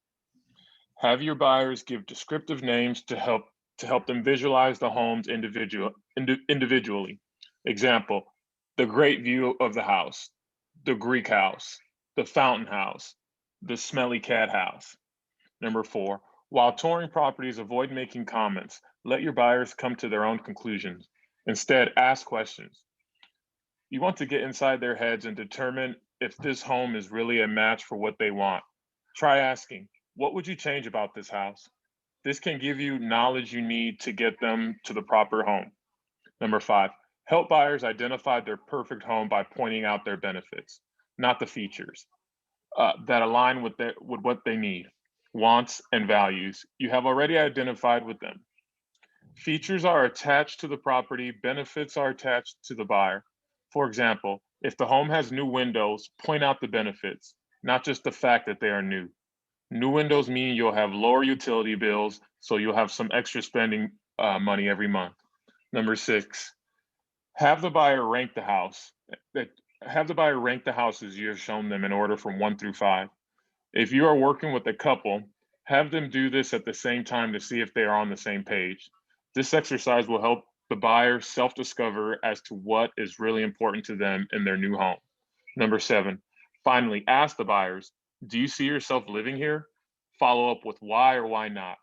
Have your buyers give descriptive names to help them visualize the homes individually. Example, the great view of the house, the Greek house, the fountain house, the smelly cat house. Number 4, while touring properties, avoid making comments. Let your buyers come to their own conclusions. Instead, ask questions. You want to get inside their heads and determine if this home is really a match for what they want. Try asking, what would you change about this house? This can give you knowledge you need to get them to the proper home. Number 5, help buyers identify their perfect home by pointing out their benefits, not the features, that align with what they need, wants, and values you have already identified with them. Features are attached to the property, benefits are attached to the buyer. For example, if the home has new windows, point out the benefits, not just the fact that they are new. New windows mean you'll have lower utility bills, so you'll have some extra spending money every month. Number 6, have the buyer rank the house. Have the buyer rank the houses you have shown them in order from 1 through 5. If you are working with a couple, have them do this at the same time to see if they are on the same page. This exercise will help the buyer self-discover as to what is really important to them in their new home. Number 7, finally, ask the buyers, do you see yourself living here? Follow up with why or why not.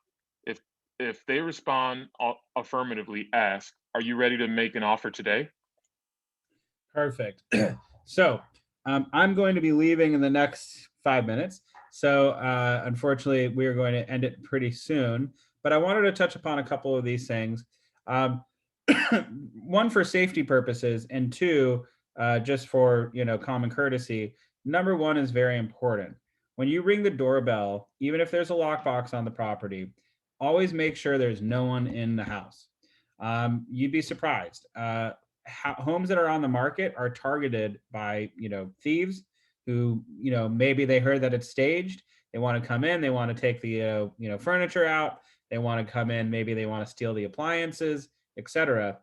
If they respond affirmatively, ask, are you ready to make an offer today? Perfect. So I'm going to be leaving in the next 5 minutes. So unfortunately, we are going to end it pretty soon. But I wanted to touch upon a couple of these things. One, for safety purposes, and two, just for common courtesy. Number 1 is very important. When you ring the doorbell, even if there's a lockbox on the property, always make sure there's no one in the house. You'd be surprised. Homes that are on the market are targeted by thieves who maybe they heard that it's staged. They want to come in. They want to take the furniture out. They want to come in. Maybe they want to steal the appliances, etc.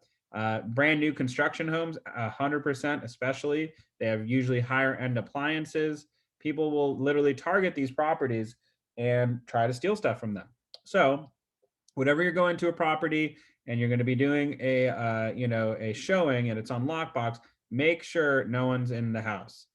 Brand new construction homes, 100%, especially, they have usually higher end appliances. People will literally target these properties and try to steal stuff from them. So whatever you're going to a property and you're going to be doing a showing and it's on lockbox, make sure no one's in the house.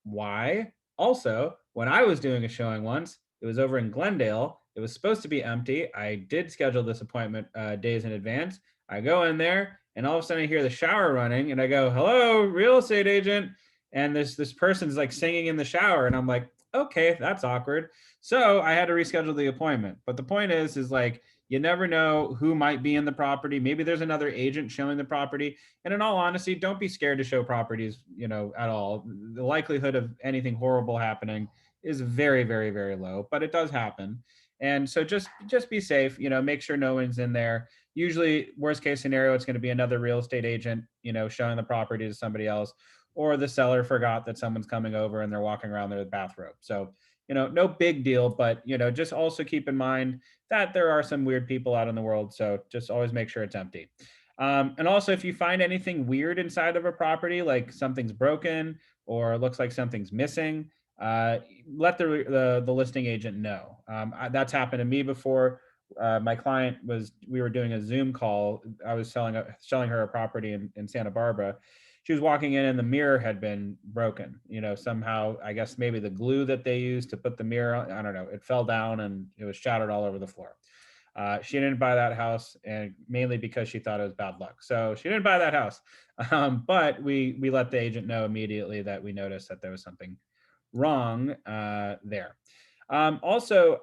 Why? Also, when I was doing a showing once, it was over in Glendale. It was supposed to be empty. I did schedule this appointment days in advance. I go in there and all of a sudden I hear the shower running and I go, hello, real estate agent. And this person's like singing in the shower. And I'm like, okay, that's awkward. So I had to reschedule the appointment. But the point is like, you never know who might be in the property. Maybe there's another agent showing the property. And in all honesty, don't be scared to show properties, at all. The likelihood of anything horrible happening is very, very, very low, but it does happen. And so just be safe, make sure no one's in there. Usually worst case scenario, it's going to be another real estate agent, showing the property to somebody else, or the seller forgot that someone's coming over and they're walking around there with bathrobe. So, no big deal, but, just also keep in mind that there are some weird people out in the world. So just always make sure it's empty. And also, if you find anything weird inside of a property, like something's broken or looks like something's missing, let the listing agent know. That's happened to me before. My client we were doing a Zoom call. I was selling her a property in Santa Barbara. She was walking in and the mirror had been broken. Somehow, I guess maybe the glue that they used to put the mirror on, I don't know, it fell down and it was shattered all over the floor. She didn't buy that house, and mainly because she thought it was bad luck. So she didn't buy that house. But we let the agent know immediately that we noticed that there was something wrong there. Also,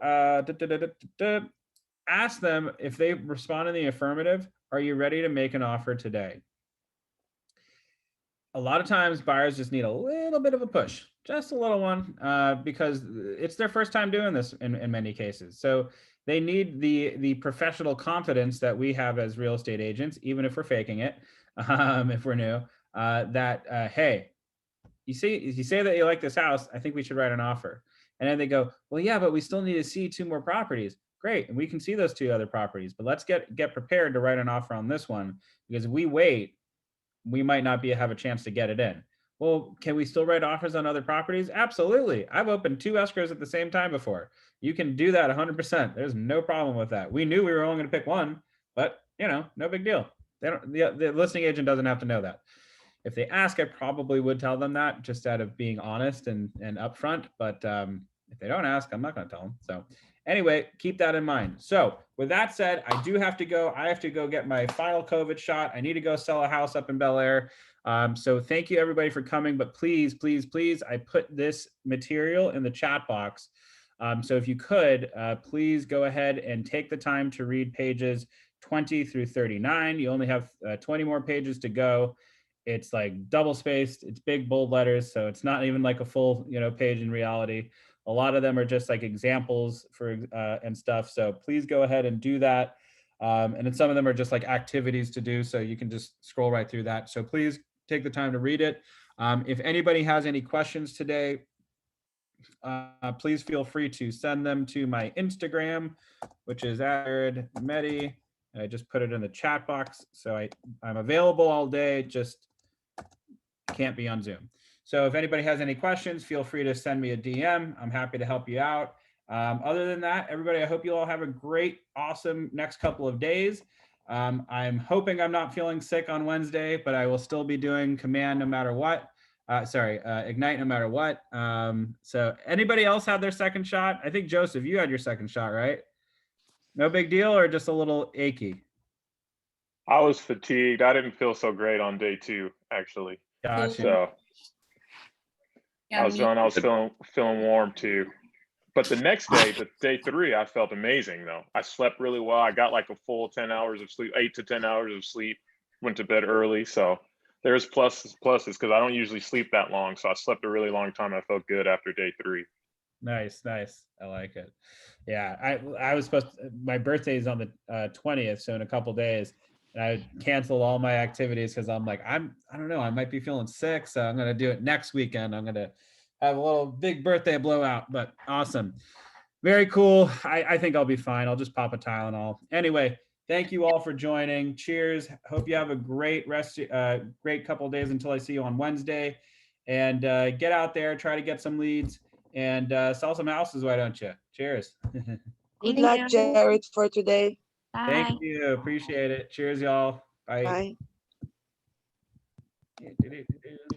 ask them if they respond in the affirmative, are you ready to make an offer today? A lot of times buyers just need a little bit of a push, just a little one, because it's their first time doing this in many cases. So they need the professional confidence that we have as real estate agents, even if we're faking it, if we're new, that, hey, you say that you like this house, I think we should write an offer. And then they go, well, yeah, but we still need to see 2 more properties. Great, and we can see those 2 other properties, but let's get prepared to write an offer on this one, because if we wait, we might not have a chance to get it in. Well, can we still write offers on other properties? Absolutely. I've opened 2 escrows at the same time before. You can do that 100%. There's no problem with that. We knew we were only going to pick one, but no big deal. The listing agent doesn't have to know that. If they ask, I probably would tell them that, just out of being honest and upfront. But if they don't ask, I'm not going to tell them. So anyway, keep that in mind. So with that said, I do have to go. I have to go get my final COVID shot. I need to go sell a house up in Bel Air. So thank you everybody for coming, but please, please, please, I put this material in the chat box. So if you could, please go ahead and take the time to read pages 20 through 39. You only have 20 more pages to go. It's like double spaced, it's big bold letters. So it's not even like a full, page in reality. A lot of them are just like examples for and stuff. So please go ahead and do that. And then some of them are just like activities to do. So you can just scroll right through that. So please take the time to read it. If anybody has any questions today, please feel free to send them to my Instagram, which is @JaredMedi. I just put it in the chat box. So I'm available all day, just can't be on Zoom. So if anybody has any questions, feel free to send me a DM. I'm happy to help you out. Other than that, everybody, I hope you all have a great, awesome next couple of days. I'm hoping I'm not feeling sick on Wednesday, but I will still be doing Command no matter what. Ignite no matter what. So anybody else had their second shot? I think Joseph, you had your second shot, right? No big deal, or just a little achy? I was fatigued. I didn't feel so great on day 2, actually. Gotcha. So Yeah, I was feeling warm too. But the next day, the day 3, I felt amazing though. I slept really well. I got like a full 10 hours of sleep, 8 to 10 hours of sleep. Went to bed early, so there's pluses because I don't usually sleep that long. So I slept a really long time. I felt good after day 3. Nice. I like it. Yeah, I was supposed to, my birthday is on the 20th, so in a couple days. And I canceled all my activities because I'm like, I don't know, I might be feeling sick, so I'm gonna do it next weekend. I'm gonna have a little big birthday blowout, but awesome. Very cool. I think I'll be fine. I'll just pop a Tylenol. Anyway, thank you all for joining. Cheers. Hope you have a great great couple of days until I see you on Wednesday. And get out there, try to get some leads, and sell some houses, why don't you? Cheers. Good luck, Jared, for today. Thank Bye. you. Appreciate it. Cheers, y'all. Bye. Bye.